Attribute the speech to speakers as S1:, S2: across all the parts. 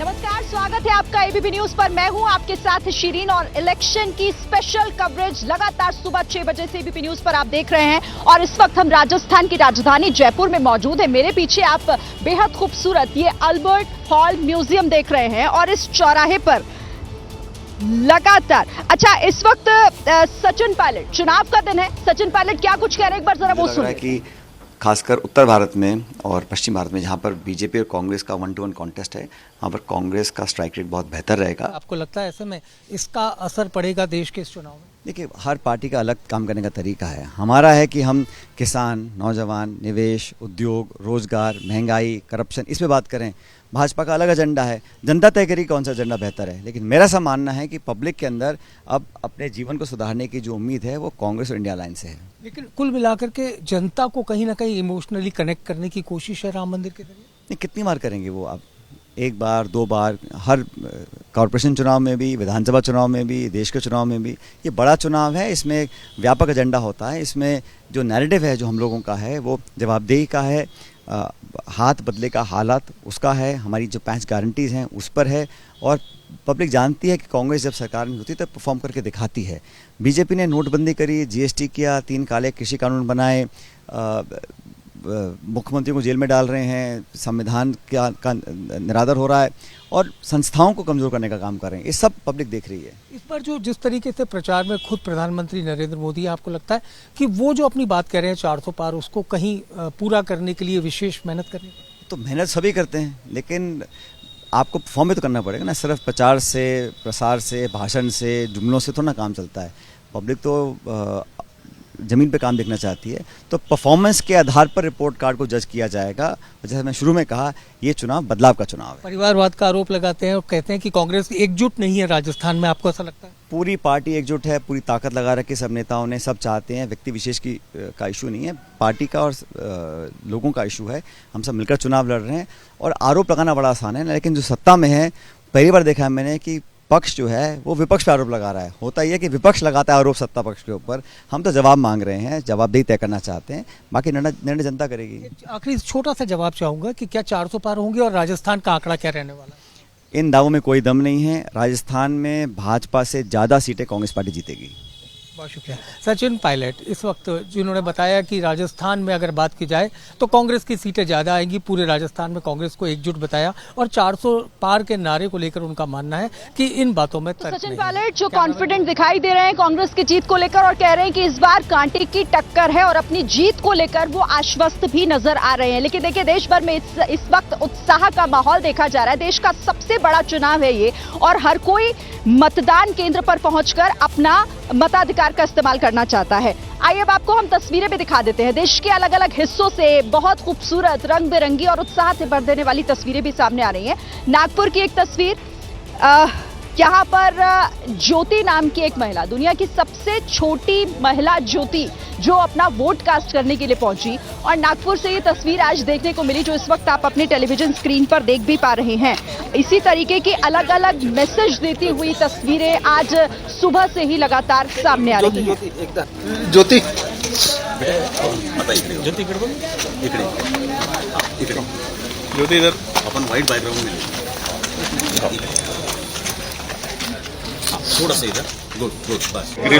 S1: नमस्कार, स्वागत है आपका एबीपी न्यूज पर। मैं हूं आपके साथ शिरीन और इलेक्शन की स्पेशल कवरेज लगातार सुबह 6 बजे से एबीपी न्यूज पर आप देख रहे हैं। और इस वक्त हम राजस्थान की राजधानी जयपुर में मौजूद है। मेरे पीछे आप बेहद खूबसूरत ये अल्बर्ट हॉल म्यूजियम देख रहे हैं और इस चौराहे पर लगातार इस वक्त सचिन पायलट, चुनाव का दिन है। सचिन पायलट क्या कुछ कह रहे हैं, एक बार जरा वो सुनिए।
S2: कि खासकर उत्तर भारत में और पश्चिम भारत में जहां पर बीजेपी और कांग्रेस का 1-to-1 कॉन्टेस्ट है, वहां पर कांग्रेस का स्ट्राइक रेट बहुत बेहतर रहेगा।
S3: आपको लगता है ऐसे में इसका असर पड़ेगा देश के इस चुनाव में?
S2: देखिए, हर पार्टी का अलग काम करने का तरीका है। हमारा है कि हम किसान, नौजवान, निवेश, उद्योग, रोजगार, महंगाई, करप्शन, इस पे बात करें। भाजपा का अलग एजेंडा है, जनता तय करेगी कौन सा एजेंडा बेहतर है। लेकिन मेरा ऐसा मानना है कि पब्लिक के अंदर अब अपने जीवन को सुधारने की जो उम्मीद है वो कांग्रेस और इंडिया अलायंस से है।
S3: लेकिन कुल मिलाकर के जनता को कहीं ना कहीं इमोशनली कनेक्ट करने की कोशिश है राम मंदिर के जरिए।
S2: नहीं, कितनी बार करेंगे वो? आप एक बार, दो बार, हर कॉर्पोरेशन चुनाव में भी, विधानसभा चुनाव में भी, देश के चुनाव में भी। ये बड़ा चुनाव है, इसमें एक व्यापक एजेंडा होता है। इसमें जो नैरेटिव है जो हम लोगों का है वो जवाबदेही का है, हाथ बदले का हालात उसका है, हमारी जो 5 गारंटीज़ हैं उस पर है। और पब्लिक जानती है कि कांग्रेस जब सरकार में होती है तो परफॉर्म करके दिखाती है। बीजेपी ने नोटबंदी करी, जीएसटी किया, 3 काले कृषि कानून बनाए, मुख्यमंत्री को जेल में डाल रहे हैं, संविधान का निरादर हो रहा है और संस्थाओं को कमजोर करने का काम कर रहे हैं। ये सब पब्लिक देख रही है।
S3: इस पर जो जिस तरीके से प्रचार में खुद प्रधानमंत्री नरेंद्र मोदी, आपको लगता है कि वो जो अपनी बात कह रहे हैं 400 पार, उसको कहीं पूरा करने के लिए विशेष मेहनत करनी पड़ेगी? तो
S2: मेहनत सभी करते हैं, लेकिन आपको परफॉर्म भी तो करना पड़ेगा ना। सिर्फ प्रचार से, प्रसार से, भाषण से, जुमलों से थोड़ा ना काम चलता है। पब्लिक तो ज़मीन पे काम देखना चाहती है। तो परफॉर्मेंस के आधार पर रिपोर्ट कार्ड को जज किया जाएगा। जैसे मैं शुरू में कहा, ये चुनाव बदलाव का चुनाव है।
S3: परिवारवाद का आरोप लगाते हैं और कहते हैं कि कांग्रेस एकजुट नहीं है राजस्थान में, आपको ऐसा लगता है?
S2: पूरी पार्टी एकजुट है, पूरी ताकत लगा रखी सब नेताओं ने, सब चाहते हैं। व्यक्ति विशेष का इशू नहीं है, पार्टी का और लोगों का इशू है। हम सब मिलकर चुनाव लड़ रहे हैं और आरोप लगाना बड़ा आसान है। लेकिन जो सत्ता में है, पहली बार देखा है मैंने कि पक्ष जो है वो विपक्ष पे आरोप लगा रहा है। होता ही है कि विपक्ष लगाता है आरोप सत्ता पक्ष के ऊपर। हम तो जवाब मांग रहे हैं, जवाबदेही तय करना चाहते हैं, बाकी निर्णय जनता करेगी।
S3: आखिरी छोटा सा जवाब चाहूंगा कि क्या 400 पार होंगे और राजस्थान का आंकड़ा क्या रहने वाला है?
S2: इन दावों में कोई दम नहीं है। राजस्थान में भाजपा से ज़्यादा सीटें कांग्रेस पार्टी जीतेगी।
S3: बहुत शुक्रिया। सचिन पायलट इस वक्त जिन्होंने बताया कि राजस्थान में अगर बात की जाए तो कांग्रेस की सीटें ज़्यादा आएंगी। पूरे राजस्थान में कांग्रेस को एकजुट बताया और 400 पार के नारे को लेकर उनका मानना है कि इन बातों में तर्क नहीं।
S1: सचिन पायलट जो कॉन्फिडेंट दिखाई दे रहे हैं कांग्रेस की जीत को लेकर और कह रहे हैं कि इस बार कांटे की टक्कर है और अपनी जीत को लेकर वो आश्वस्त भी नजर आ रहे हैं। लेकिन देखिए, देश भर में इस वक्त उत्साह का माहौल देखा जा रहा है। देश का सबसे बड़ा चुनाव है ये और हर कोई मतदान केंद्र पर पहुंचकर अपना मताधिकार का इस्तेमाल करना चाहता है। आइए अब आपको हम तस्वीरें भी दिखा देते हैं। देश के अलग अलग हिस्सों से बहुत खूबसूरत, रंग बिरंगी और उत्साह से भर देने वाली तस्वीरें भी सामने आ रही हैं। नागपुर की एक तस्वीर, यहाँ पर ज्योति नाम की एक महिला, दुनिया की सबसे छोटी महिला ज्योति, जो अपना वोट कास्ट करने के लिए पहुंची। और नागपुर से ये तस्वीर आज देखने को मिली जो इस वक्त आप अपने टेलीविजन स्क्रीन पर देख भी पा रहे हैं। इसी तरीके की अलग अलग मैसेज देती हुई तस्वीरें आज सुबह से ही लगातार सामने आ रही हैं।
S4: ज्योति ज्योति इधर अपन व्हाइट बैकग्राउंड में थोड़ा सा इधर, गुड गुड, बस।
S5: ये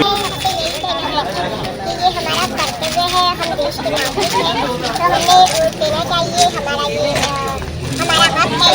S5: हमारा कर्तव्य है, हम देश के नागरिक हैं, तो हमें वोट देना चाहिए। हमारा ये हमारा हक है।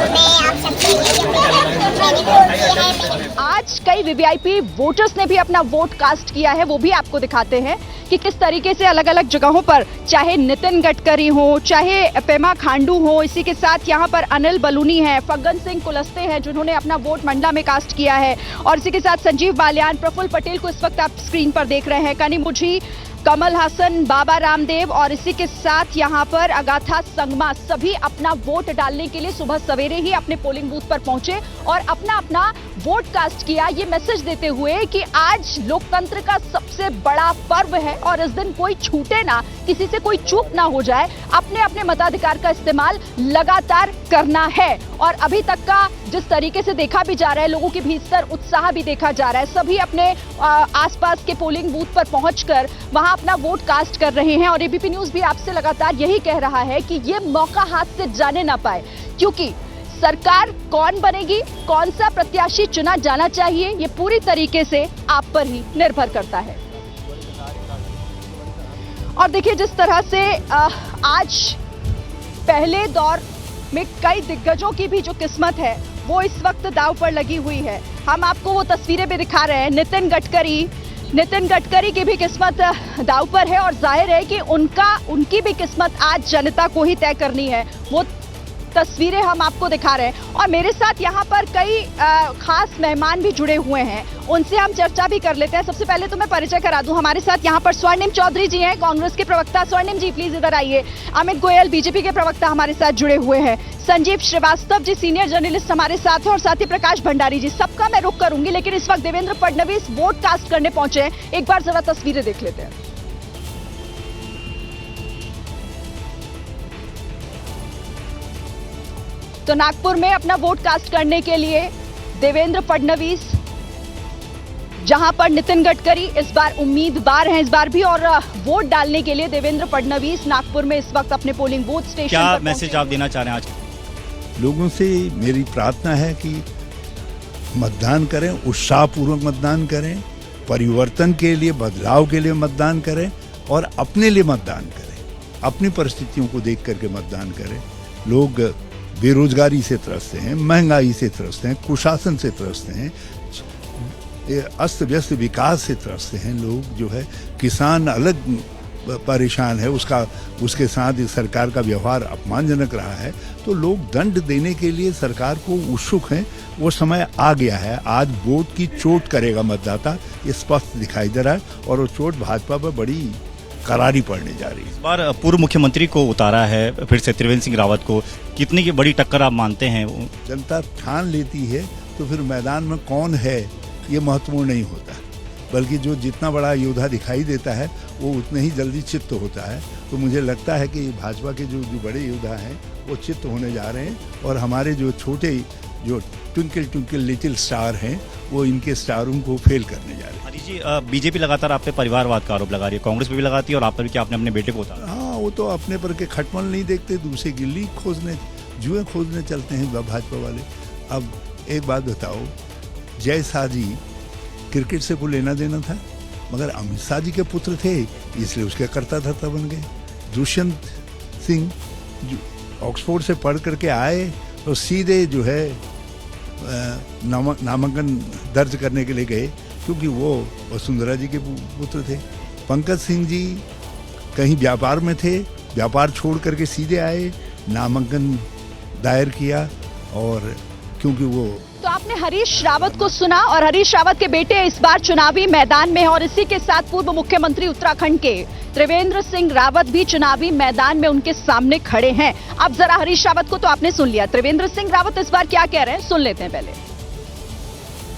S5: मैं आप सबसे यही अपील है, मैंने वोट दिया है।
S1: आज कई वीवीआईपी वोटर्स ने भी अपना वोट कास्ट किया है, वो भी आपको दिखाते हैं कि किस तरीके से अलग अलग जगहों पर, चाहे नितिन गडकरी हो, चाहे पेमा खांडू हो, इसी के साथ यहाँ पर अनिल बलूनी है, फग्गन सिंह कुलस्ते हैं जिन्होंने अपना वोट मंडला में कास्ट किया है, और इसी के साथ संजीव बालियान, प्रफुल्ल पटेल को इस वक्त आप स्क्रीन पर देख रहे हैं, कनिमुझी, कमल हसन, बाबा रामदेव और इसी के साथ यहाँ पर अगाथा संगमा, सभी अपना वोट डालने के लिए सुबह सवेरे ही अपने पोलिंग बूथ पर पहुंचे और अपना अपना वोट कास्ट किया, ये मैसेज देते हुए कि आज लोकतंत्र का सबसे बड़ा पर्व है और इस दिन कोई छूटे ना, किसी से कोई चूक ना हो जाए, अपने अपने मताधिकार का इस्तेमाल लगातार करना है। और अभी तक का जिस तरीके से देखा भी जा रहा है, लोगों के भीतर उत्साह भी देखा जा रहा है, सभी अपने आसपास के पोलिंग बूथ पर पहुंचकर वहां अपना वोट कास्ट कर रहे हैं। और एबीपी न्यूज भी आपसे लगातार यही कह रहा है कि ये मौका हाथ से जाने ना पाए, क्योंकि सरकार कौन बनेगी, कौन सा प्रत्याशी चुना जाना चाहिए, ये पूरी तरीके से आप पर ही निर्भर करता है। और देखिए जिस तरह से आज पहले दौर में कई दिग्गजों की भी जो किस्मत है वो इस वक्त दांव पर लगी हुई है। हम आपको वो तस्वीरें भी दिखा रहे हैं। नितिन गडकरी की भी किस्मत दांव पर है और जाहिर है कि उनकी भी किस्मत आज जनता को ही तय करनी है। वो तस्वीरें हम आपको दिखा रहे हैं और मेरे साथ यहाँ पर कई खास मेहमान भी जुड़े हुए हैं, उनसे हम चर्चा भी कर लेते हैं। सबसे पहले तो मैं परिचय करा दूं, हमारे साथ यहाँ पर स्वर्णिम चौधरी जी हैं, कांग्रेस के प्रवक्ता। स्वर्णिम जी प्लीज इधर आइए। अमित गोयल बीजेपी के प्रवक्ता हमारे साथ जुड़े हुए हैं। संजीव श्रीवास्तव जी सीनियर जर्नलिस्ट हमारे साथ हैं और साथ ही प्रकाश भंडारी जी। सबका मैं रुख करूंगी, लेकिन इस वक्त देवेंद्र फडणवीस वोट कास्ट करने पहुंचे हैं। एक बार जरा तस्वीरें देख लेते हैं। तो नागपुर में अपना वोट कास्ट करने के लिए देवेंद्र फडणवीस, जहां पर नितिन गडकरी इस बार उम्मीदवार हैं इस बार भी, और वोट डालने के लिए देवेंद्र फडणवीस नागपुर में इस वक्त अपने पोलिंग बूथ स्टेशन
S6: क्या
S1: पर
S6: मैसेज आप देना चाह रहे हैं आज?
S7: लोगों से मेरी प्रार्थना है कि मतदान करें, उत्साहपूर्वक मतदान करें, परिवर्तन के लिए, बदलाव के लिए मतदान करें और अपने लिए मतदान करें। अपनी परिस्थितियों को देख करके मतदान करें। लोग बेरोजगारी से त्रस्त हैं, महंगाई से त्रस्त हैं, कुशासन से त्रस्त हैं, अस्त व्यस्त विकास से त्रस्त हैं। लोग जो है, किसान अलग परेशान है, उसके साथ सरकार का व्यवहार अपमानजनक रहा है। तो लोग दंड देने के लिए सरकार को उत्सुक हैं। वो समय आ गया है। आज वोट की चोट करेगा मतदाता, ये स्पष्ट दिखाई दे रहा है और वो चोट भाजपा पर बड़ी करारी पड़ने जा रही है।
S6: इस बार पूर्व मुख्यमंत्री को उतारा है फिर से त्रिवेंद्र सिंह रावत को, कितनी की बड़ी टक्कर आप मानते हैं?
S7: जनता ठान लेती है तो फिर मैदान में कौन है ये महत्वपूर्ण नहीं होता, बल्कि जो जितना बड़ा योद्धा दिखाई देता है वो उतने ही जल्दी चित्त होता है। तो मुझे लगता है कि भाजपा के जो बड़े योद्धा हैं वो चित्त होने जा रहे हैं और हमारे जो छोटे जो ट्विंकल लिटिल स्टार हैं वो इनके स्टारों को फेल करने जा रहे हैं।
S6: हरीश जी, बीजेपी लगातार आप पे परिवारवाद का आरोप लगा रही है, कांग्रेस पे भी लगाती है और आप पर भी, क्या आपने अपने बेटे को उतारा?
S7: हाँ, वो तो अपने पर के खटमल नहीं देखते, दूसरे गिल्ली खोजने, जुए खोजने चलते हैं भाजपा वाले। अब एक बात बताओ, जय शाह जी क्रिकेट से कोई लेना देना था, मगर अमित शाह जी के पुत्र थे इसलिए उसके कर्ता धर्ता बन गए। दुष्यंत सिंह ऑक्सफोर्ड से पढ़ करके आए और सीधे जो है नामांकन दर्ज करने के लिए गए, क्योंकि वो वसुंधरा जी के पुत्र थे। पंकज सिंह जी कहीं व्यापार में थे, व्यापार छोड़ करके सीधे आए, नामांकन दायर किया, और क्योंकि वो
S1: तो आपने हरीश रावत को सुना और हरीश रावत के बेटे इस बार चुनावी मैदान में हैं और इसी के साथ पूर्व मुख्यमंत्री उत्तराखंड के त्रिवेंद्र सिंह रावत भी चुनावी मैदान में उनके सामने खड़े हैं। अब जरा हरीश रावत को तो आपने सुन लिया, त्रिवेंद्र सिंह रावत इस बार क्या कह रहे हैं सुन लेते हैं पहले।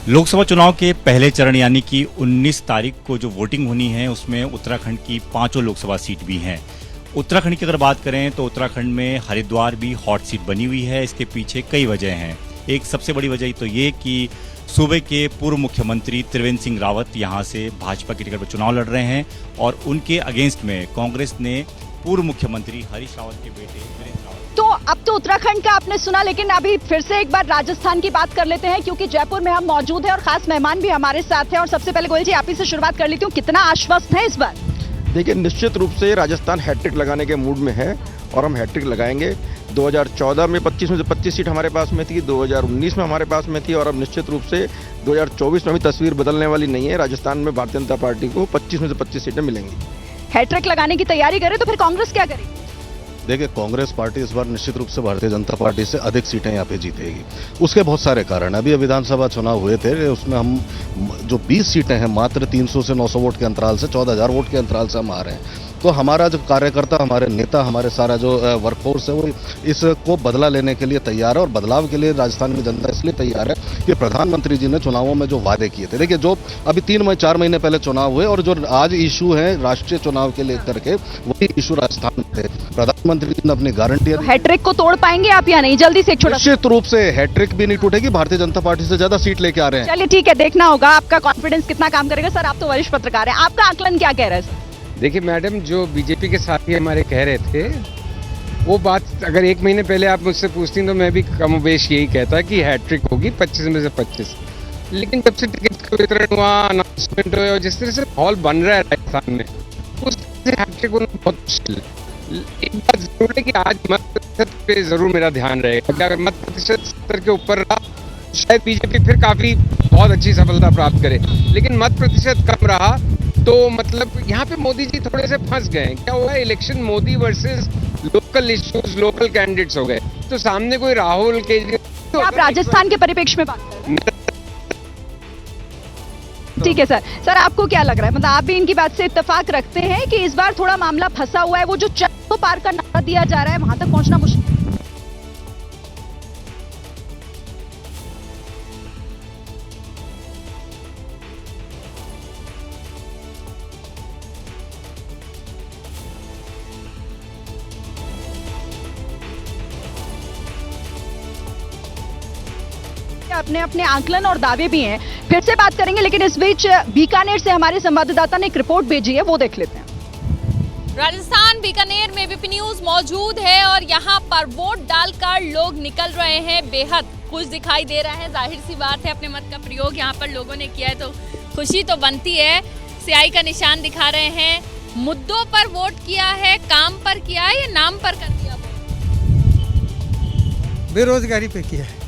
S6: लोकसभा चुनाव के पहले चरण यानी कि 19 तारीख को जो वोटिंग होनी है उसमें उत्तराखंड की 5 लोकसभा सीट भी हैं। उत्तराखंड की अगर बात करें तो उत्तराखंड में हरिद्वार भी हॉट सीट बनी हुई है। इसके पीछे कई वजह हैं। एक सबसे बड़ी वजह तो ये कि सूबे के पूर्व मुख्यमंत्री त्रिवेंद्र सिंह रावत यहाँ से भाजपा की टिकट पर चुनाव लड़ रहे हैं और उनके अगेंस्ट में कांग्रेस ने पूर्व मुख्यमंत्री हरीश रावत के बेटे वीरेंद्र रावत।
S1: तो अब तो उत्तराखंड का आपने सुना, लेकिन अभी फिर से एक बार राजस्थान की बात कर लेते हैं, क्योंकि जयपुर में हम मौजूद हैं और खास मेहमान भी हमारे साथ हैं। और सबसे पहले गोयल जी आप ही से शुरुआत कर लेती हूँ, कितना आश्वस्त है इस बार?
S8: देखिए, निश्चित रूप से राजस्थान हैट्रिक लगाने के मूड में है और हम हैट्रिक लगाएंगे। 2014 में 25 में से 25 सीट हमारे पास में थी, 2019 में हमारे पास में थी और अब निश्चित रूप से 2024 में भी तस्वीर बदलने वाली नहीं है। राजस्थान में भारतीय जनता पार्टी को 25 में से 25 सीटें मिलेंगी।
S1: हैट्रिक लगाने की तैयारी करे तो फिर कांग्रेस क्या करेगी?
S9: देखिए, कांग्रेस पार्टी इस बार निश्चित रूप से भारतीय जनता पार्टी से अधिक सीटें यहाँ पे जीतेगी। उसके बहुत सारे कारण। अभी विधानसभा चुनाव हुए थे, उसमें हम जो 20 सीटें हैं मात्र 300 से 900 वोट के अंतराल से, 14,000 वोट के अंतराल से हम आ रहे हैं। तो हमारा जो कार्यकर्ता, हमारे नेता, हमारे सारा जो वर्कफोर्स है वो इसको बदला लेने के लिए तैयार है और बदलाव के लिए राजस्थान की जनता इसलिए तैयार है कि प्रधानमंत्री जी ने चुनावों में जो वादे किए थे, देखिए जो अभी 3-4 महीने पहले चुनाव हुए और जो आज इशू है राष्ट्रीय चुनाव के लेकर के, वही इशू राजस्थान में थे। प्रधानमंत्री जी ने अपनी गारंटी,
S1: हैट्रिक को तोड़ पाएंगे आप या नहीं? जल्दी से एक छोटा,
S9: निश्चित रूप से हैट्रिक भी नहीं टूटेगी। भारतीय जनता पार्टी से ज्यादा सीट लेके आ रहे हैं।
S1: चलिए ठीक है, देखना होगा आपका कॉन्फिडेंस कितना काम करेगा। सर आप तो वरिष्ठ पत्रकार हैं, आपका आकलन क्या कह रहा है सर?
S10: देखिए मैडम, जो बीजेपी के साथी हमारे कह रहे थे वो बात अगर 1 महीने पहले आप मुझसे पूछती तो मैं भी कमोबेश यही कहता कि हैट्रिक होगी 25 में से 25। लेकिन जब से टिकट का वितरण हुआ, अनाउंसमेंट हुआ, जिस तरह से माहौल बन रहा है राजस्थान में, उस तरह से हैट्रिक होना बहुत मुश्किल है। एक बात जरूर है कि आज मत प्रतिशत पे जरूर मेरा ध्यान रहेगा। अगर मत प्रतिशत 70 के ऊपर रहा शायद बीजेपी फिर काफी बहुत अच्छी सफलता प्राप्त करे, लेकिन मत प्रतिशत कम रहा तो मतलब यहाँ पे मोदी जी थोड़े से फंस गए। क्या हुआ, election Modi versus local issues, local candidates हो गए। तो सामने कोई राहुल केजरीवाल,
S1: तो आप राजस्थान के परिप्रेक्ष्य में बात कर रहे हैं। ठीक है सर, आपको क्या लग रहा है, मतलब आप भी इनकी बात से इत्तेफाक रखते हैं कि इस बार थोड़ा मामला फंसा हुआ है, वो जो 400 पार का नारा दिया जा रहा है वहां तक पहुंचना मुश्किल है? अपने अपने आंकलन और दावे भी हैं, फिर से बात करेंगे, लेकिन इस बीच बीकानेर से हमारे संवाददाता ने एक रिपोर्ट भेजी है, वो देख लेते हैं।
S11: राजस्थान बीकानेर में बीपी न्यूज मौजूद है और यहाँ पर वोट डालकर लोग निकल रहे हैं, बेहद खुश दिखाई दे रहा है। जाहिर सी बात है, अपने मत का प्रयोग यहाँ पर लोगों ने किया है तो खुशी तो बनती है। स्याही का निशान दिखा रहे हैं, मुद्दों पर वोट किया है, काम पर किया है या नाम पर कर दिया वोट?
S3: बेरोजगारी पे किया है।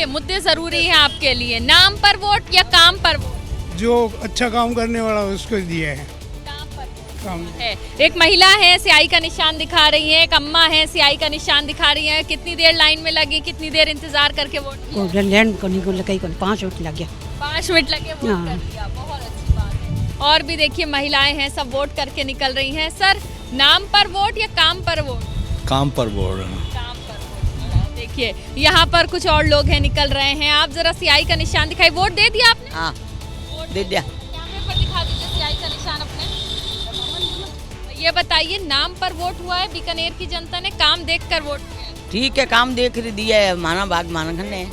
S11: मुद्दे जरूरी है आपके लिए, नाम पर वोट या काम पर वोट?
S12: जो अच्छा काम करने वाला उसको दिए हैं।
S11: काम है। एक महिला है, स्याही का निशान दिखा रही है, एक अम्मा है, स्याही का निशान दिखा रही है। कितनी देर लाइन में लगी, कितनी देर इंतजार करके वोट किया?
S13: लैंड करने को लगा 5 मिनट लग गया।
S11: 5 मिनट लगे वोट कर दिया, बहुत अच्छी बात है। और भी देखिए महिलाएं हैं, सब वोट करके निकल रही हैं। सर, नाम पर वोट या काम पर वोट?
S12: काम पर वोट।
S11: देखिए यहाँ पर कुछ और लोग हैं, निकल रहे हैं। आप जरा स्याही का निशान दिखाई, वोट दे दिया आपने?
S13: हाँ, दे दिया।
S11: कैमरे पर दिखा दीजिए स्याही का निशान अपने। ये बताइए, नाम पर वोट हुआ है, बीकानेर की जनता ने काम देखकर वोट किया?
S13: ठीक है, काम देख दिया है, माना बाग माना खन्ने।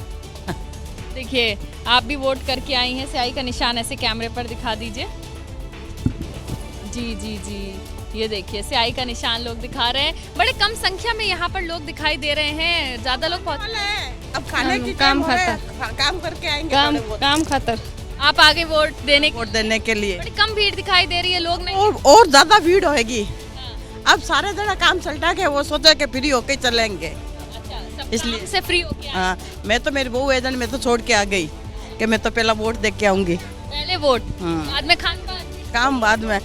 S11: देखिए आप भी वोट करके आई हैं, स्याही का निशान ऐसे कैमरे पर दिखा दीजिए। जी जी जी, ये देखिए स्याही का निशान लोग दिखा रहे हैं। बड़े कम संख्या में यहाँ पर लोग दिखाई दे रहे हैं, ज्यादा लोग
S14: अब खाने की काम खातर काम करके आएंगे, काम खातर
S11: आप आगे वोट देने
S14: के लिए।
S11: बड़ी कम भीड़ दिखाई दे रही है, लोग नहीं
S14: और ज्यादा भीड़ होगी। अब सारे जगह काम चलता के वो सोचा के फ्री होके चलेंगे,
S11: इसलिए से फ्री होके।
S14: हाँ, मैं तो मेरी बहू एजेंट में तो छोड़ के आ गई कि मैं तो पहला वोट देख के आऊंगी।
S11: पहले वोट, बाद में
S14: काम बाद में।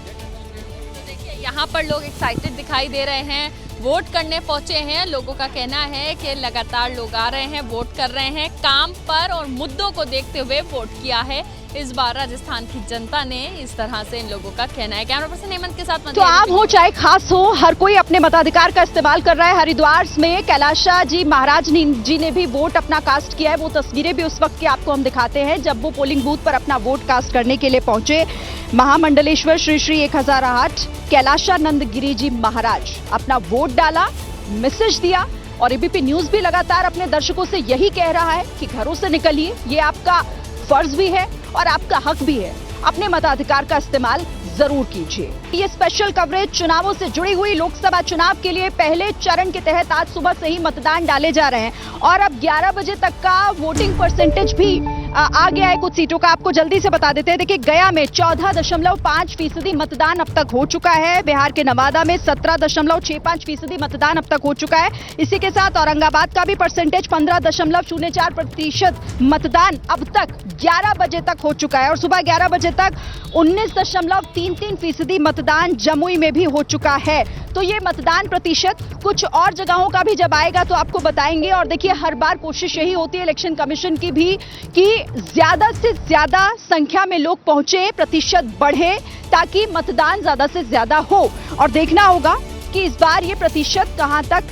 S11: यहाँ पर लोग एक्साइटेड दिखाई दे रहे हैं, वोट करने पहुंचे हैं। लोगों का कहना है कि लगातार लोग आ रहे हैं, वोट कर रहे हैं, काम पर और मुद्दों को देखते हुए वोट किया है। इस बार राजस्थान की जनता ने, इस तरह से इन लोगों का कहना है। कैमरा पर्सन हेमंत के साथ
S1: तो आम हो चाहे खास हो, हर कोई अपने मताधिकार का इस्तेमाल कर रहा है। हरिद्वार में कैलाशा जी महाराज जी ने भी वोट अपना कास्ट किया है। वो तस्वीरें भी उस वक्त की आपको हम दिखाते हैं जब वो पोलिंग बूथ पर अपना वोट कास्ट करने के लिए पहुंचे। महामंडलेश्वर श्री श्री 1008 कैलाशानंद गिरी जी महाराज अपना वोट डाला, मैसेज दिया। और एबीपी न्यूज भी लगातार अपने दर्शकों से यही कह रहा है कि घरों से निकलिए, ये आपका फर्ज भी है और आपका हक भी है, अपने मताधिकार का इस्तेमाल जरूर कीजिए। ये स्पेशल कवरेज चुनावों से जुड़ी हुई। लोकसभा चुनाव के लिए पहले चरण के तहत आज सुबह से ही मतदान डाले जा रहे हैं और अब 11 बजे तक का वोटिंग परसेंटेज भी आ गया है कुछ सीटों का। आपको जल्दी से बता देते हैं। देखिए, गया में 14.5% मतदान अब तक हो चुका है। बिहार के नवादा में 17.65% मतदान अब तक हो चुका है। इसी के साथ औरंगाबाद का भी परसेंटेज 15.04% मतदान अब तक 11 बजे तक हो चुका है और सुबह 11 बजे तक 19.33% मतदान जमुई में भी हो चुका है। तो ये मतदान प्रतिशत कुछ और जगहों का भी जब आएगा तो आपको बताएंगे। और देखिए, हर बार कोशिश यही होती है इलेक्शन कमीशन की भी कि ज्यादा से ज्यादा संख्या में लोग पहुंचे, प्रतिशत बढ़े, ताकि मतदान ज्यादा से ज्यादा हो। और देखना होगा कि इस बार ये प्रतिशत कहां तक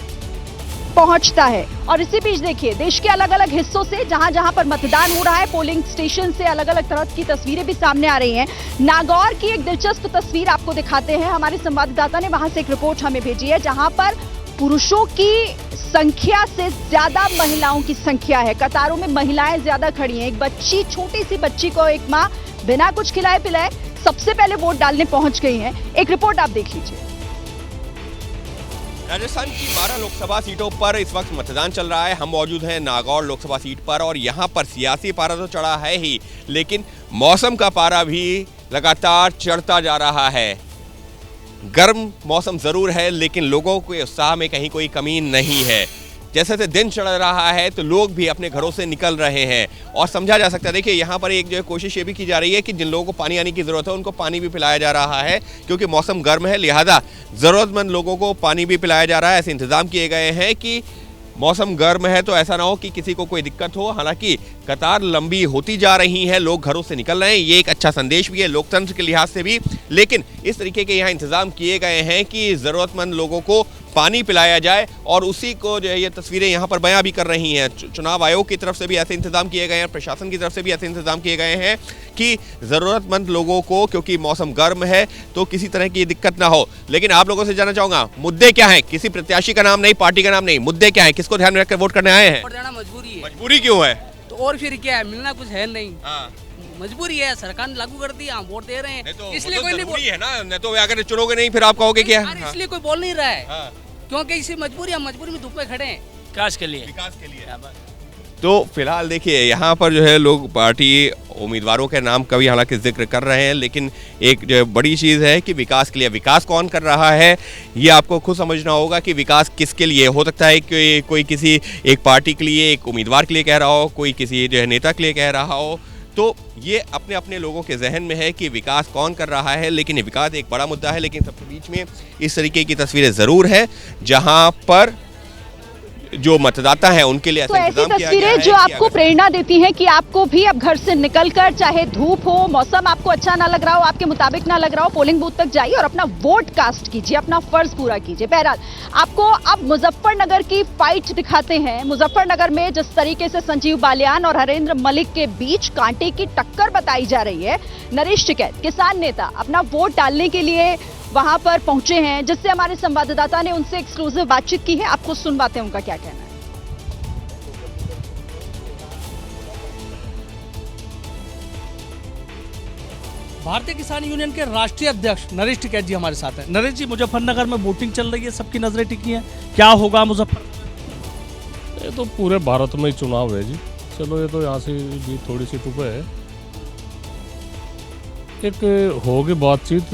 S1: पहुंचता है। और इसी बीच देखिए, देश के अलग अलग हिस्सों से जहां जहां पर मतदान हो रहा है, पोलिंग स्टेशन से अलग अलग तरह की तस्वीरें भी सामने आ रही हैं। नागौर की एक दिलचस्प तस्वीर आपको दिखाते हैं। हमारे संवाददाता ने वहां से एक रिपोर्ट हमें भेजी है जहां पर पुरुषों की संख्या से ज्यादा महिलाओं की संख्या है। कतारों में महिलाएं ज्यादा खड़ी हैं। एक बच्ची, छोटी सी बच्ची को एक मां बिना कुछ खिलाए पिलाए सबसे पहले वोट डालने पहुंच गई हैं। एक रिपोर्ट आप देख लीजिए।
S15: राजस्थान की 12 लोकसभा सीटों पर इस वक्त मतदान चल रहा है। हम मौजूद हैं नागौर लोकसभा सीट पर और यहाँ पर सियासी पारा तो चढ़ा है ही, लेकिन मौसम का पारा भी लगातार चढ़ता जा रहा है। गर्म मौसम जरूर है, लेकिन लोगों के उत्साह में कहीं कोई कमी नहीं है। जैसे जैसे दिन चढ़ रहा है तो लोग भी अपने घरों से निकल रहे हैं और समझा जा सकता है। देखिए यहाँ पर एक जो है कोशिश ये भी की जा रही है कि जिन लोगों को पानी आने की ज़रूरत है उनको पानी भी पिलाया जा रहा है, क्योंकि मौसम गर्म है, लिहाजा ज़रूरतमंद लोगों को पानी भी पिलाया जा रहा है। ऐसे इंतज़ाम किए गए हैं कि मौसम गर्म है तो ऐसा ना हो कि किसी को कोई दिक्कत हो। हालांकि कतार लंबी होती जा रही है, लोग घरों से निकल रहे हैं, ये एक अच्छा संदेश भी है लोकतंत्र के लिहाज से भी। लेकिन इस तरीके के यहाँ इंतजाम किए गए हैं कि ज़रूरतमंद लोगों को पानी पिलाया जाए और उसी को जो है ये तस्वीरें यहाँ पर बयां भी कर रही हैं। चुनाव आयोग की तरफ से भी ऐसे इंतजाम किए गए हैं, प्रशासन की तरफ से भी ऐसे इंतजाम किए गए हैं कि ज़रूरतमंद लोगों को, क्योंकि मौसम गर्म है तो किसी तरह की दिक्कत ना हो। लेकिन आप लोगों से जानना चाहूँगा, मुद्दे क्या हैं? किसी प्रत्याशी का नाम नहीं, पार्टी का नाम नहीं, मुद्दे क्या है? किसको ध्यान में रखकर वोट करने आए हैं?
S16: मजबूरी है।
S15: मजबूरी क्यों है?
S16: तो और फिर क्या है, मिलना कुछ है नहीं। मजबूरी है, सरकार ने लागू कर दिया, हम वोट दे रहे हैं, इसलिए कोई नहीं बोल
S15: है ना। नहीं तो अगर चुनोगे नहीं फिर आप कहोगे क्या?
S16: इसलिए कोई बोल नहीं रहा है, क्योंकि इसी मजबूरी, हम मजबूरी में धूप में खड़े हैं विकास के लिए।
S15: तो फिलहाल देखिए यहाँ पर जो है लोग पार्टी उम्मीदवारों के नाम का भी हालांकि जिक्र कर रहे हैं, लेकिन एक जो बड़ी चीज़ है कि विकास के लिए, विकास कौन कर रहा है ये आपको खुद समझना होगा कि विकास किसके लिए। हो सकता है कि कोई किसी एक पार्टी के लिए, एक उम्मीदवार के लिए कह रहा हो, कोई किसी जो है नेता के लिए कह रहा हो, तो ये अपने अपने लोगों के जहन में है कि विकास कौन कर रहा है। लेकिन विकास एक बड़ा मुद्दा है, लेकिन सबके बीच में इस तरीके की तस्वीरें ज़रूर है जहाँ पर जो मतदाता है उनके लिए
S1: तो ऐसी तस्वीरें जो आपको प्रेरणा देती हैं कि आपको भी अब घर से निकलकर, चाहे धूप हो, मौसम आपको अच्छा ना लग रहा हो, आपके मुताबिक ना लग रहा हो, पोलिंग बूथ तक जाइए और अपना वोट कास्ट कीजिए, अपना फर्ज पूरा कीजिए। बहरहाल आपको अब मुजफ्फरनगर की फाइट दिखाते हैं। मुजफ्फरनगर में जिस तरीके से संजीव बालियान और हरेंद्र मलिक के बीच कांटे की टक्कर बताई जा रही है, नरेश टिकैत किसान नेता अपना वोट डालने के लिए वहां पर पहुंचे हैं, जिससे हमारे संवाददाता ने उनसे एक्सक्लूसिव बातचीत की है। आपको सुनवाते हैं उनका क्या कहना है।
S3: भारतीय किसान यूनियन के राष्ट्रीय अध्यक्ष नरेश टिकैत जी हमारे साथ हैं। नरेश जी, मुजफ्फरनगर में वोटिंग चल रही है, सबकी नजरें टिकी हैं, क्या होगा मुजफ्फरनगर?
S17: ये तो पूरे भारत में ही चुनाव है जी। चलो ये तो यहाँ से भी थोड़ी सी टुपे है। एक होगी बातचीत,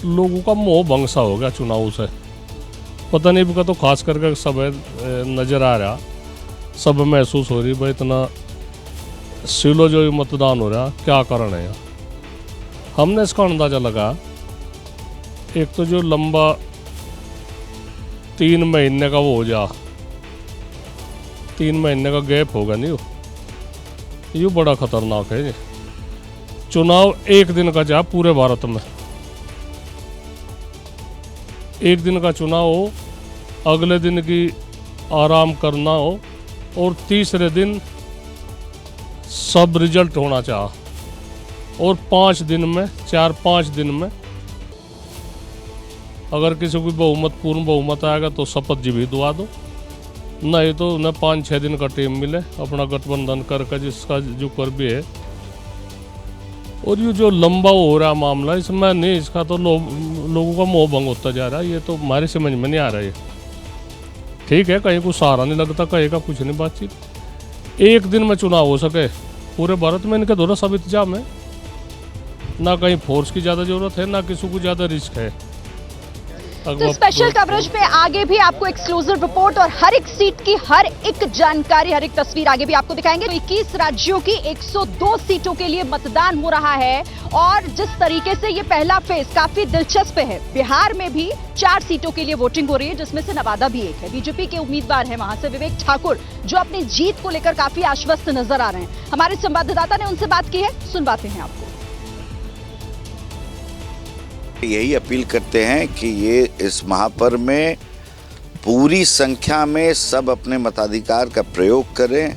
S17: लोगों का मोह भंग सा हो गया चुनाव से, पता नहीं का तो खास करके सब नज़र आ रहा, सब महसूस हो रही भाई इतना सिलो जो मतदान हो रहा, क्या कारण है। हमने इसका अंदाज़ा लगा, एक तो जो लंबा 3 महीने का वो हो जा, 3 महीने का गैप होगा नहीं, ये बड़ा खतरनाक है। चुनाव एक दिन का जा पूरे भारत में, एक दिन का चुनाव हो, अगले दिन की आराम करना हो और तीसरे दिन सब रिजल्ट होना चाह, और 5 दिन में, 4-5 दिन में अगर किसी को बहुमत, पूर्ण बहुमत आएगा तो शपथ जी भी दुआ दो, नहीं तो उन्हें 5-6 दिन का टाइम मिले अपना गठबंधन करके जिसका जो कर भी है। और ये जो लंबा हो रहा मामला, इसमें नहीं, इसका तो लोगों का मोह भंग होता जा रहा है। ये तो हमारी समझ में नहीं आ रहा है। ठीक है, कहीं को सहारा नहीं लगता, कहीं का कुछ नहीं बातचीत। एक दिन में चुनाव हो सके पूरे भारत में, इनके दोनों सब इंतजाम है, ना कहीं फोर्स की ज़्यादा ज़रूरत है, ना किसी को ज़्यादा रिस्क है।
S1: तो स्पेशल कवरेज में आगे भी आपको एक्सक्लूसिव रिपोर्ट और हर एक सीट की हर एक जानकारी, हर एक तस्वीर आगे भी आपको दिखाएंगे। तो 21 राज्यों की 102 सीटों के लिए मतदान हो रहा है और जिस तरीके से ये पहला फेज काफी दिलचस्प है। बिहार में भी 4 सीटों के लिए वोटिंग हो रही है, जिसमें से नवादा भी एक है। बीजेपी के उम्मीदवार है वहां से विवेक ठाकुर, जो अपनी जीत को लेकर काफी आश्वस्त नजर आ रहे हैं। हमारे संवाददाता ने उनसे बात की है, सुनवाते हैं आपको।
S18: यही अपील करते हैं कि ये इस महापर्व में पूरी संख्या में सब अपने मताधिकार का प्रयोग करें,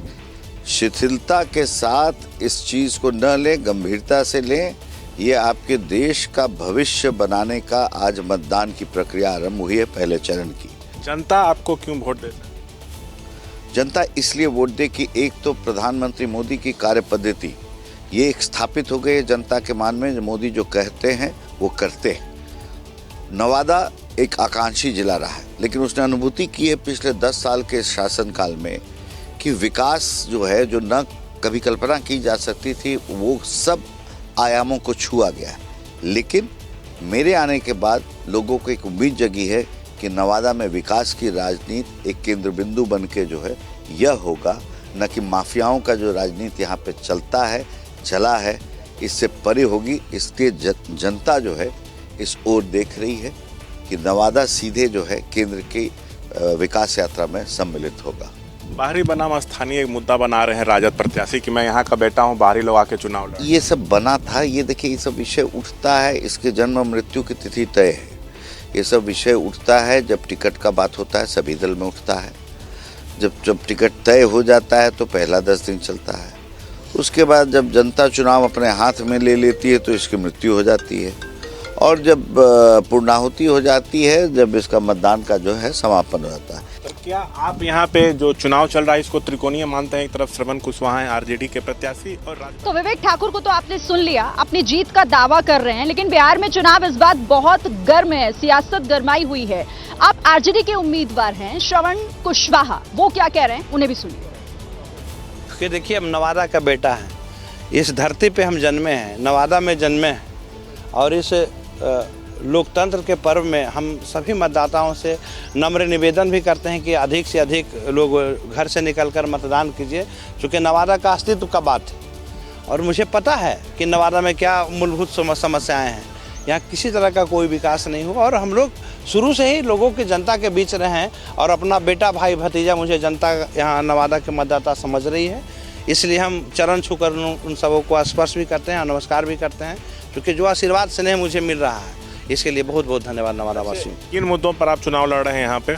S18: शिथिलता के साथ इस चीज़ को न लें, गंभीरता से लें। ये आपके देश का भविष्य बनाने का आज मतदान की प्रक्रिया आरंभ हुई है पहले चरण की।
S19: जनता आपको क्यों वोट देती है?
S18: जनता इसलिए वोट दे कि एक तो प्रधानमंत्री मोदी की कार्य पद्धति ये एक स्थापित हो गई है जनता के मान में, मोदी जो कहते हैं वो करते हैं। नवादा एक आकांक्षी जिला रहा है, लेकिन उसने अनुभूति की है पिछले 10 साल के शासनकाल में कि विकास जो है, जो न कभी कल्पना की जा सकती थी, वो सब आयामों को छुआ गया है। लेकिन मेरे आने के बाद लोगों को एक उम्मीद जगी है कि नवादा में विकास की राजनीति एक केंद्र बिंदु बन के जो है यह होगा, न कि माफियाओं का जो राजनीति यहाँ पे चलता है, चला है, इससे परे होगी। इसलिए जनता जो है इस ओर देख रही है कि नवादा सीधे जो है केंद्र की विकास यात्रा में सम्मिलित होगा।
S19: बाहरी बनाम स्थानीय एक मुद्दा बना रहे हैं राजद प्रत्याशी कि मैं यहाँ का बेटा हूँ, बाहरी लोग आके चुनाव लड़ें।
S18: ये सब बना था, ये देखिए, ये सब विषय उठता है, इसके जन्म मृत्यु की तिथि तय है। ये सब विषय उठता है जब टिकट का बात होता है, सभी दल में उठता है। जब टिकट तय हो जाता है तो पहला 10 दिन चलता है। उसके बाद जब जनता चुनाव अपने हाथ में ले लेती है तो इसकी मृत्यु हो जाती है, और जब पूर्णाहुति हो जाती है, जब इसका मतदान का जो है समापन हो जाता है।
S19: तो क्या आप यहाँ पे जो चुनाव चल रहा है इसको त्रिकोणीय मानते हैं? एक तरफ श्रवण कुशवाहा हैं आरजेडी के प्रत्याशी, और
S1: तो विवेक ठाकुर को तो आपने सुन लिया, अपनी जीत का दावा कर रहे हैं, लेकिन बिहार में चुनाव इस बात बहुत गर्म है, सियासत गरमाई हुई है। आप आरजेडी के उम्मीदवार हैं श्रवण कुशवाहा, वो क्या कह रहे हैं उन्हें भी सुनिए।
S20: देखिए, हम नवादा का बेटा है, इस धरती पे हम जन्मे हैं, नवादा में जन्मे हैं, और इस लोकतंत्र के पर्व में हम सभी मतदाताओं से नम्र निवेदन भी करते हैं कि अधिक से अधिक लोग घर से निकलकर मतदान कीजिए, क्योंकि नवादा का अस्तित्व का बात है। और मुझे पता है कि नवादा में क्या मूलभूत समस्याएं हैं। यहाँ किसी तरह का कोई विकास नहीं हुआ, और हम लोग शुरू से ही लोगों की, जनता के बीच रहे हैं, और अपना बेटा भाई भतीजा मुझे जनता यहाँ नवादा के मतदाता समझ रही है। इसलिए हम चरण छूकर उन सबों को स्पर्श भी करते हैं, नमस्कार भी करते हैं, क्योंकि जो आशीर्वाद स्नेह मुझे मिल रहा है, इसके लिए बहुत बहुत धन्यवाद नवादा वासियों।
S19: किन मुद्दों पर आप चुनाव लड़ रहे हैं यहाँ पे?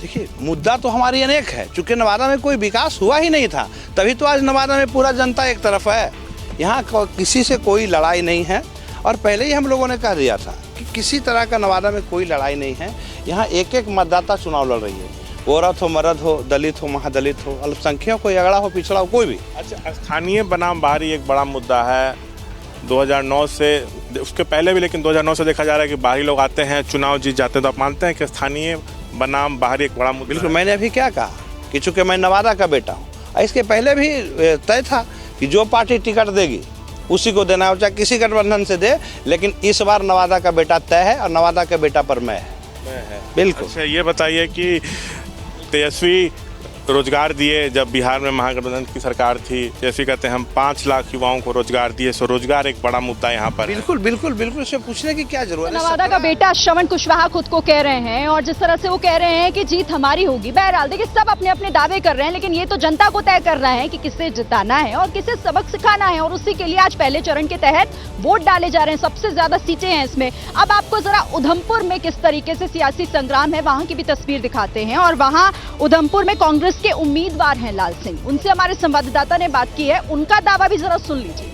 S20: देखिए, मुद्दा तो हमारी अनेक है, क्योंकि नवादा में कोई विकास हुआ ही नहीं था, तभी तो आज नवादा में पूरा जनता एक तरफ है। यहाँ किसी से कोई लड़ाई नहीं है, और पहले ही हम लोगों ने कह दिया था कि किसी तरह का नवादा में कोई लड़ाई नहीं है। यहाँ एक एक मतदाता चुनाव लड़ रही है, औरत हो, मर्द हो, दलित हो, महादलित हो, अल्पसंख्यक हो, अगड़ा हो, पिछड़ा हो, कोई भी।
S19: अच्छा, स्थानीय बनाम बाहरी एक बड़ा मुद्दा है 2009 से, उसके पहले भी, लेकिन 2009 से देखा जा रहा है कि बाहरी लोग आते हैं, चुनाव जीत जाते हैं। तो आप मानते हैं कि स्थानीय बनाम बाहरी एक बड़ा मुद्दा?
S20: बिल्कुल, मैंने अभी क्या कहा कि चूंकि मैं नवादा का बेटा हूँ, इसके पहले भी तय था कि जो पार्टी टिकट देगी उसी को देना हो, चाहे किसी गठबंधन से दे, लेकिन इस बार नवादा का बेटा तय है, और नवादा के बेटा पर मैं है। बिल्कुल।
S19: अच्छा, ये बताइए कि तेजस्वी रोजगार दिए जब बिहार में महागठबंधन की सरकार थी, जैसे कहते हैं हम 5 लाख युवाओं को रोजगार दिए, सो रोजगार एक बड़ा मुद्दा यहाँ पर।
S20: बिल्कुल बिल्कुल बिल्कुल, इससे पूछने की क्या जरूरत है।
S1: नवादा का बेटा श्रवण कुशवाहा खुद को कह रहे हैं, और जिस तरह से वो कह रहे हैं कि जीत हमारी होगी। बहरहाल देखिए, सब अपने अपने दावे कर रहे हैं, लेकिन ये तो जनता को तय करना है कि किसे जिताना है और किसे सबक सिखाना है, और उसी के लिए आज पहले चरण के तहत वोट डाले जा रहे हैं। सबसे ज्यादा सीटें हैं इसमें। अब आपको जरा उधमपुर में किस तरीके से सियासी संग्राम है, वहां की भी तस्वीर दिखाते हैं। और वहां उधमपुर में कांग्रेस के उम्मीदवार हैं लाल सिंह, उनसे हमारे संवाददाता ने बात की है, उनका दावा भी जरा सुन लीजिए।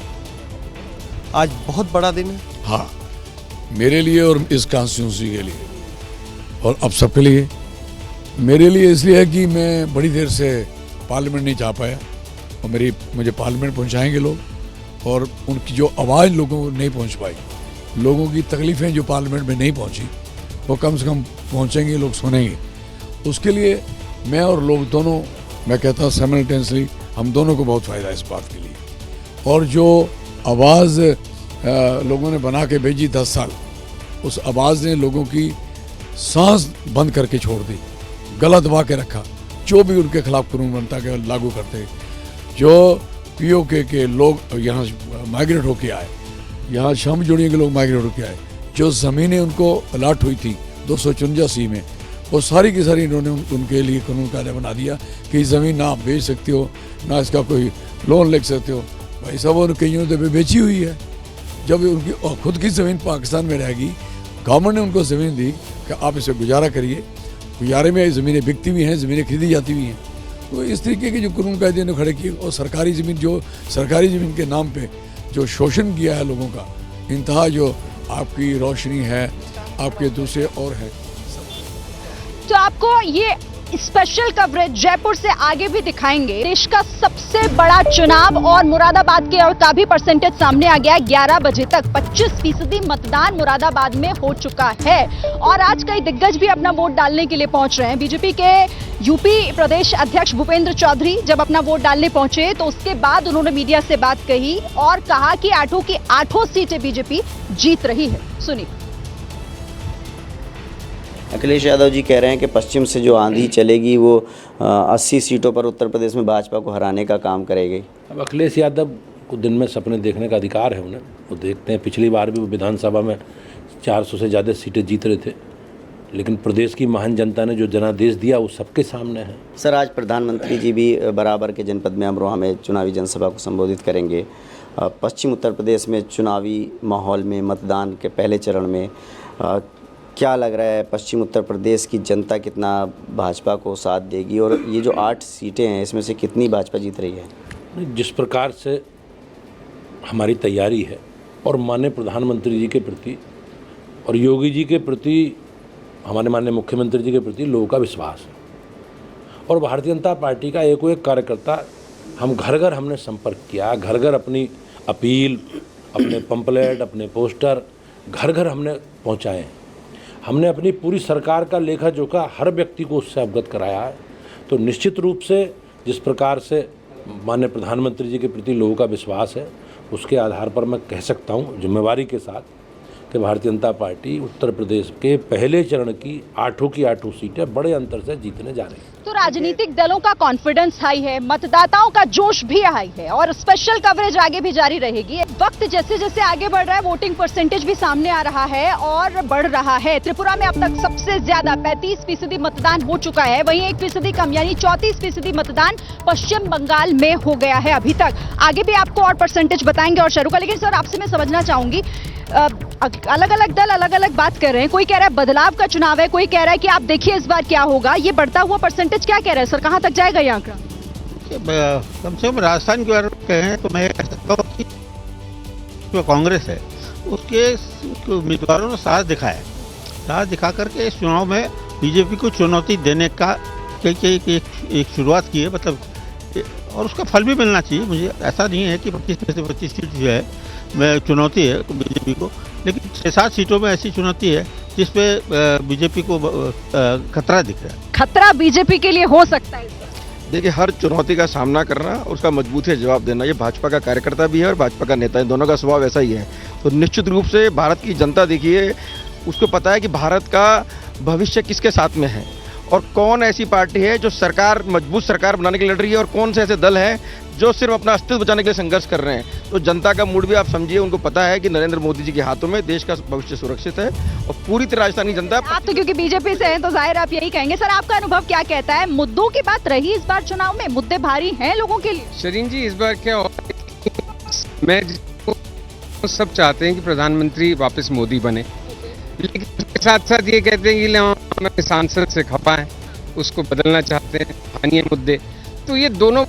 S21: आज बहुत बड़ा दिन है।
S22: हाँ, मेरे लिए और इस कॉन्स्टिट्यूंसी के लिए, और अब सबके लिए। मेरे लिए इसलिए है कि मैं बड़ी देर से पार्लियामेंट नहीं जा पाया, और मुझे पार्लियामेंट पहुंचाएंगे लोग, और उनकी जो आवाज़ लोगों को नहीं पहुंच पाई, लोगों की तकलीफ़ें जो पार्लियामेंट में नहीं पहुंची, वो कम से कम पहुंचेंगे, लोग सुनेंगे। उसके लिए मैं और लोग दोनों, मैं कहता हूँ साइमल्टेनियसली, हम दोनों को बहुत फ़ायदा है इस बात के लिए। और जो आवाज़ लोगों ने बना के भेजी 10 साल, उस आवाज़ ने लोगों की सांस बंद करके छोड़ दी, गला दबा के रखा। जो भी उनके खिलाफ कानून बनता के लागू करते, जो POK के लोग यहाँ माइग्रेट होके आए, यहाँ शाम जोड़ियों के लोग माइग्रेट होके आए, जो ज़मीनें उनको अलाट हुई थी 254 में, वो सारी की सारी इन्होंने उनके लिए कानून कायदा बना दिया कि ज़मीन ना आप बेच सकते हो, ना इसका कोई लोन ले सकते हो। भाई साहब, उन्होंने कईयों ने बेची हुई है। जब उनकी खुद की ज़मीन पाकिस्तान में रहेगी, गवर्नमेंट ने उनको ज़मीन दी कि आप इसे गुजारा करिए। गुजारे में ज़मीनें बिकती भी हैं, ज़मीनें खरीदी जाती भी हैं। तो इस तरीके के जो कानून कायदे ने खड़े किए, और सरकारी ज़मीन, जो सरकारी ज़मीन के नाम पे जो शोषण किया है लोगों का, इंतहा जो आपकी रोशनी है, आपके दूसरे और है।
S1: तो आपको ये स्पेशल कवरेज जयपुर से आगे भी दिखाएंगे। देश का सबसे बड़ा चुनाव और मुरादाबाद का भी परसेंटेज सामने आ गया। 11 बजे तक 25% मतदान मुरादाबाद में हो चुका है और आज कई दिग्गज भी अपना वोट डालने के लिए पहुंच रहे हैं। बीजेपी के यूपी प्रदेश अध्यक्ष भूपेंद्र चौधरी जब अपना वोट डालने पहुंचे तो उसके बाद उन्होंने मीडिया से बात कही और कहा कि 8 की 8 सीटें बीजेपी जीत रही है। सुनिए।
S2: अखिलेश यादव जी कह रहे हैं कि पश्चिम से जो आंधी चलेगी वो 80 सीटों पर उत्तर प्रदेश में भाजपा को हराने का काम करेगी।
S4: अब अखिलेश यादव को दिन में सपने देखने का अधिकार है उन्हें, वो देखते हैं। पिछली बार भी वो विधानसभा में 400 से ज़्यादा सीटें जीत रहे थे, लेकिन प्रदेश की महान जनता ने जो जनादेश दिया वो सबके सामने है।
S2: सर, आज प्रधानमंत्री जी भी बराबर के जनपद में अमरोहा में चुनावी जनसभा को संबोधित करेंगे। पश्चिम उत्तर प्रदेश में चुनावी माहौल में मतदान के पहले चरण में क्या लग रहा है, पश्चिम उत्तर प्रदेश की जनता कितना भाजपा को साथ देगी और ये जो 8 सीटें हैं इसमें से कितनी भाजपा जीत रही है?
S4: जिस प्रकार से हमारी तैयारी है और माननीय प्रधानमंत्री जी के प्रति और योगी जी के प्रति, हमारे माननीय मुख्यमंत्री जी के प्रति लोगों का विश्वास है और भारतीय जनता पार्टी का एक कार्यकर्ता, हम घर घर हमने संपर्क किया, घर घर अपनी अपील, अपने पंपलेट, अपने पोस्टर घर घर हमने पहुंचाए। हमने अपनी पूरी सरकार का लेखा जोखा हर व्यक्ति को उससे अवगत कराया है। तो निश्चित रूप से जिस प्रकार से माननीय प्रधानमंत्री जी के प्रति लोगों का विश्वास है, उसके आधार पर मैं कह सकता हूँ जिम्मेवारी के साथ कि भारतीय जनता पार्टी उत्तर प्रदेश के पहले चरण की 8 की 8 सीटें बड़े अंतर से जीतने जा रही है।
S1: तो राजनीतिक दलों का कॉन्फिडेंस हाई है, मतदाताओं का जोश भी हाई है और स्पेशल कवरेज आगे भी जारी रहेगी। वक्त जैसे जैसे आगे बढ़ रहा है, वोटिंग परसेंटेज भी सामने आ रहा है और बढ़ रहा है। त्रिपुरा में अब तक सबसे ज्यादा 35% मतदान हो चुका है, वहीं 1% कम यानी 34% मतदान पश्चिम बंगाल में हो गया है अभी तक। आगे भी आपको और परसेंटेज बताएंगे और शुरू का, लेकिन सर आपसे मैं समझना चाहूंगी, अलग अलग दल अलग अलग बात कर रहे हैं। कोई कह रहा है बदलाव का चुनाव है, कोई कह रहा है कि आप देखिए इस बार क्या होगा। ये बढ़ता हुआ परसेंटेज क्या कह रहा है सर, कहां तक जाएगा ये आंकड़ा?
S12: कम से कम राजस्थान के बारे में कहें तो मैं कह सकता हूँ कि जो कांग्रेस है उसके उम्मीदवारों ने साथ दिखाया, साथ दिखा करके इस चुनाव में बीजेपी को चुनौती देने का एक शुरुआत की है, मतलब, और उसका फल भी मिलना चाहिए। मुझे ऐसा नहीं है कि 25 में से 25 सीट जो है मैं चुनौती है बीजेपी को, लेकिन 6-7 सीटों में ऐसी चुनौती है जिसपे बीजेपी को खतरा दिख रहा है।
S1: खतरा बीजेपी के लिए हो सकता है?
S8: देखिए, हर चुनौती का सामना करना, उसका मजबूती से जवाब देना, ये भाजपा का कार्यकर्ता भी है और भाजपा का नेता है, दोनों का स्वभाव ऐसा ही है। तो निश्चित रूप से भारत की जनता, देखिए, उसको पता है कि भारत का भविष्य किसके साथ में है और कौन ऐसी पार्टी है जो सरकार, मजबूत सरकार बनाने के लिए लड़ रही है और कौन से ऐसे दल हैं जो सिर्फ अपना अस्तित्व बचाने के लिए संघर्ष कर रहे हैं। तो जनता का मूड भी आप समझिए, उनको पता है कि नरेंद्र मोदी जी के हाथों में देश का भविष्य सुरक्षित है और पूरी तरह राजस्थानी जनता।
S1: आप तो क्योंकि बीजेपी से हैं तो जाहिर आप यही कहेंगे। सर, आपका अनुभव क्या कहता है, मुद्दों की बात रही इस बार चुनाव में, मुद्दे भारी हैं लोगों के लिए?
S10: शरीन जी, इस बार क्या हो, मैं सब चाहते हैं कि प्रधानमंत्री वापस मोदी बने, लेकिन उसके साथ साथ ये कहते हैं कि हम सांसद से खपा है, उसको बदलना चाहते हैं, स्थानीय मुद्दे। तो ये दोनों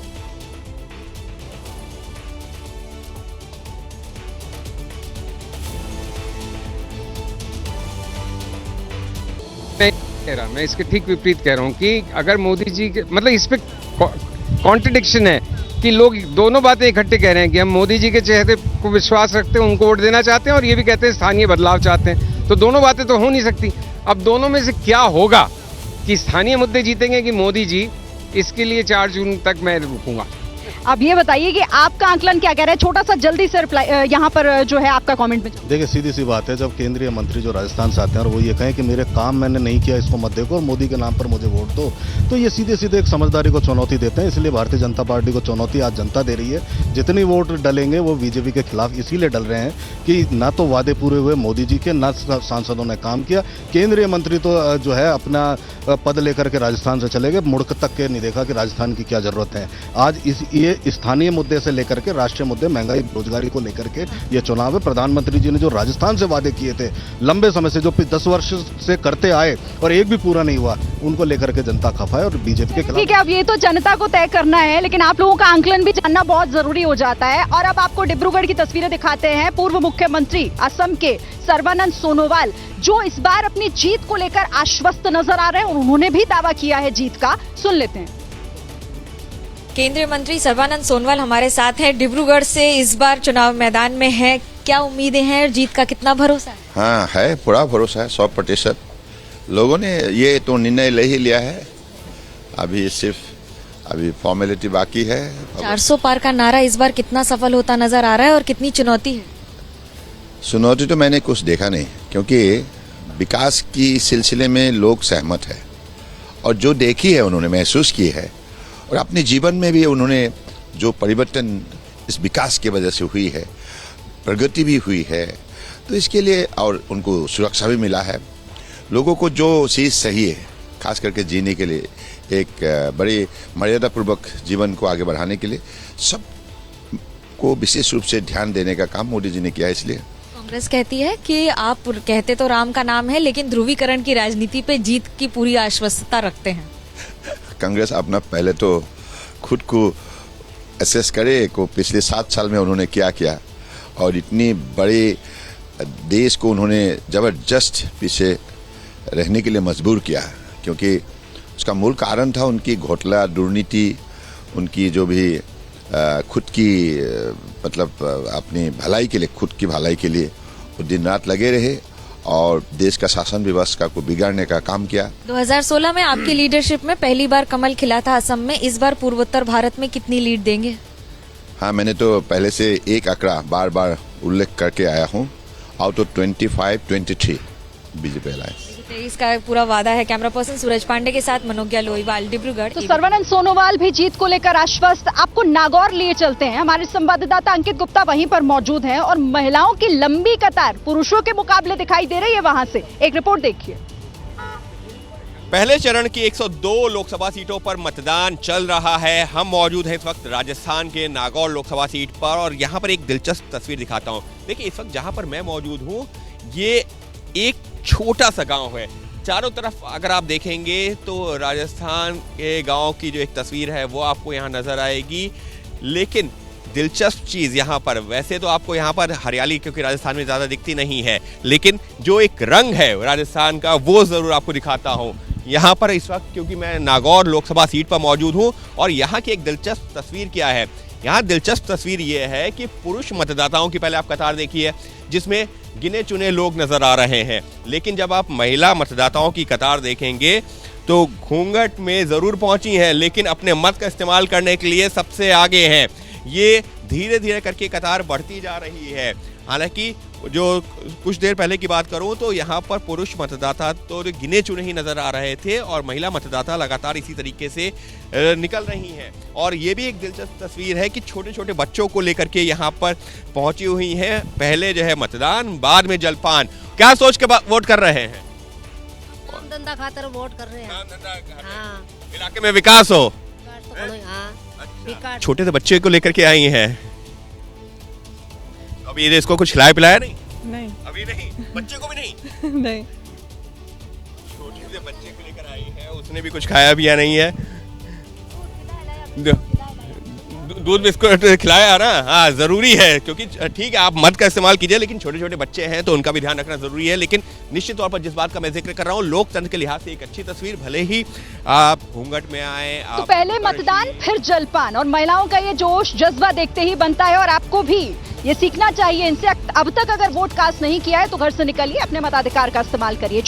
S10: मैं इसके ठीक विपरीत कह रहा हूँ कि अगर मोदी जी के, मतलब इस पे कॉन्ट्रडिक्शन है कि लोग दोनों बातें इकट्ठे कह रहे हैं कि हम मोदी जी के चेहरे को विश्वास रखते हैं, उनको वोट देना चाहते हैं, और ये भी कहते हैं स्थानीय बदलाव चाहते हैं। तो दोनों बातें तो हो नहीं सकती। अब दोनों में से क्या होगा, कि स्थानीय मुद्दे जीतेंगे कि मोदी जी, इसके लिए 4 जून तक मैं रुकूंगा।
S1: अब ये बताइए कि आपका आंकलन क्या कह रहा है, छोटा सा जल्दी से रिप्लाई यहाँ पर जो है आपका कमेंट में।
S9: देखिए, सीधी सी बात है, जब केंद्रीय मंत्री जो राजस्थान से आते हैं और वो ये कहें कि मेरे काम मैंने नहीं किया, इसको मत देखो और मोदी के नाम पर मुझे वोट दो, तो ये सीधे सीधे एक समझदारी को चुनौती देते हैं। इसलिए भारतीय जनता पार्टी को चुनौती आज जनता दे रही है। जितनी वोट डलेंगे वो बीजेपी के खिलाफ इसीलिए डल रहे हैं कि ना तो वादे पूरे हुए मोदी जी के, ना सांसदों ने काम किया। केंद्रीय मंत्री तो जो है अपना पद लेकर के राजस्थान से चले गए, मुड़ तक के नहीं देखा कि राजस्थान की क्या जरूरत है। आज ये ये स्थानीय मुद्दे से लेकर के राष्ट्रीय मुद्दे, महंगाई, बेरोजगारी को लेकर के ये चुनाव है। प्रधानमंत्री जी ने जो राजस्थान से वादे किए थे लंबे समय से, जो 10 वर्ष से करते आए और एक भी पूरा नहीं हुआ, उनको लेकर के जनता खफा है और बीजेपी के खिलाफ।
S1: ठीक है, अब ये तो जनता को तय करना है, लेकिन आप लोगों का आंकलन भी जानना बहुत जरूरी हो जाता है। और अब आपको डिब्रूगढ़ की तस्वीरें दिखाते हैं। पूर्व मुख्यमंत्री असम के सर्बानंद सोनोवाल, जो इस बार अपनी जीत को लेकर आश्वस्त नजर आ रहे हैं और उन्होंने भी दावा किया है जीत का। सुन लेते हैं।
S5: केंद्रीय मंत्री सर्बानंद सोनोवाल हमारे साथ हैं, डिब्रूगढ़ से इस बार चुनाव मैदान में है। क्या उम्मीदें हैं और जीत का कितना भरोसा है?
S7: हाँ, है, पूरा भरोसा है, 100%। लोगों ने ये तो निर्णय ले ही लिया है, अभी सिर्फ फॉर्मेलिटी बाकी है।
S5: 400 पार का नारा इस बार कितना सफल होता नजर आ रहा है और कितनी चुनौती है?
S7: चुनौती तो मैंने कुछ देखा नहीं, क्योंकि विकास की सिलसिले में लोग सहमत है और जो देखी है उन्होंने महसूस की है, और अपने जीवन में भी उन्होंने जो परिवर्तन इस विकास की वजह से हुई है, प्रगति भी हुई है, तो इसके लिए और उनको सुरक्षा भी मिला है। लोगों को जो चीज़ सही है, खास करके जीने के लिए, एक बड़ी मर्यादापूर्वक जीवन को आगे बढ़ाने के लिए सब को विशेष रूप से ध्यान देने का काम मोदी जी ने किया है। इसलिए
S5: कांग्रेस कहती है कि आप कहते तो राम का नाम है, लेकिन ध्रुवीकरण की राजनीति पे जीत की पूरी आश्वस्तता रखते हैं।
S7: कांग्रेस अपना पहले तो खुद को असेस करे को पिछले 7 साल में उन्होंने क्या किया, और इतनी बड़ी देश को उन्होंने जबरदस्त पीछे रहने के लिए मजबूर किया, क्योंकि उसका मूल कारण था उनकी घोटाला, दुर्नीति, उनकी जो भी खुद की मतलब अपनी भलाई के लिए, खुद की भलाई के लिए वो दिन रात लगे रहे और देश का शासन व्यवस्था को बिगाड़ने का काम किया।
S5: 2016 में आपकी लीडरशिप में पहली बार कमल खिला था असम में, इस बार पूर्वोत्तर भारत में कितनी लीड देंगे?
S7: हाँ, मैंने तो पहले से एक आंकड़ा बार बार उल्लेख करके आया हूँ, आउट ऑफ 25-23 बीजेपी अलायंस।
S5: 23 का पूरा वादा है। कैमरा पर्सन सूरज पांडे के साथ मनोज्ञा लोईवाल, डिब्रूगढ़।
S1: तो सर्बानंद सोनोवाल भी जीत को लेकर आश्वस्त। आपको नागौर लिए चलते हैं, हमारे संवाददाता अंकित गुप्ता वहीं पर मौजूद हैं और महिलाओं की लंबी कतार पुरुषों के मुकाबले दिखाई दे रही है वहां से। एक रिपोर्ट देखिए।
S15: पहले चरण की 102 लोकसभा सीटों पर मतदान चल रहा है। हम मौजूद हैं इस वक्त राजस्थान के नागौर लोकसभा सीट पर और यहाँ पर एक दिलचस्प तस्वीर दिखाता हूँ। देखिए, इस वक्त जहाँ पर मैं मौजूद हूँ ये एक छोटा सा गांव है। चारों तरफ अगर आप देखेंगे तो राजस्थान के गांव की जो एक तस्वीर है वो आपको यहाँ नजर आएगी। लेकिन दिलचस्प चीज़ यहाँ पर, वैसे तो आपको यहाँ पर हरियाली क्योंकि राजस्थान में ज़्यादा दिखती नहीं है, लेकिन जो एक रंग है राजस्थान का वो ज़रूर आपको दिखाता हूँ। यहाँ पर इस वक्त क्योंकि मैं नागौर लोकसभा सीट पर मौजूद हूँ और यहाँ की एक दिलचस्प तस्वीर क्या है, यहाँ दिलचस्प तस्वीर ये है कि पुरुष मतदाताओं की पहले आप कतार देखिए जिसमें गिने चुने लोग नजर आ रहे हैं, लेकिन जब आप महिला मतदाताओं की कतार देखेंगे तो घूंघट में ज़रूर पहुंची हैं, लेकिन अपने मत का इस्तेमाल करने के लिए सबसे आगे हैं। ये धीरे धीरे करके कतार बढ़ती जा रही है। हालांकि जो कुछ देर पहले की बात करूं तो यहाँ पर पुरुष मतदाता तो गिने चुने ही नज़र आ रहे थे और महिला मतदाता लगातार इसी तरीके से निकल रही हैं। और ये भी एक दिलचस्प तस्वीर है कि छोटे छोटे बच्चों को लेकर के यहाँ पर पहुंची हुई हैं। पहले जो है मतदान, बाद में जलपान। क्या सोच के वोट कर रहे हैं?
S23: काम धंधा खातर वोट कर रहे हैं। हाँ।
S15: इलाके में विकास हो।
S23: हाँ।
S15: छोटे से बच्चे को लेकर के आई हैं। अभी ये इसको कुछ खिलाया पिलाया नहीं?
S23: नहीं,
S15: अभी नहीं। बच्चे को भी नहीं?
S23: नहीं।
S15: छोटे से बच्चे को लेकर आई है, उसने भी कुछ खाया भी या नहीं है? दूध बिस्कुट खिलाया ना? हाँ, जरूरी है, क्योंकि ठीक है आप मत का इस्तेमाल कीजिए, लेकिन छोटे छोटे बच्चे हैं तो उनका भी ध्यान रखना जरूरी है। लेकिन निश्चित तौर पर जिस बात का मैं जिक्र कर रहा हूँ, लोकतंत्र के लिहाज से एक अच्छी तस्वीर, भले ही आप घूंघट में आए।
S1: तो पहले मतदान फिर जलपान, और महिलाओं का ये जोश जज्बा देखते ही बनता है और आपको भी ये सीखना चाहिए इनसे। अब तक अगर वोट कास्ट नहीं किया है तो घर से निकलिए, अपने मताधिकार का इस्तेमाल करिए।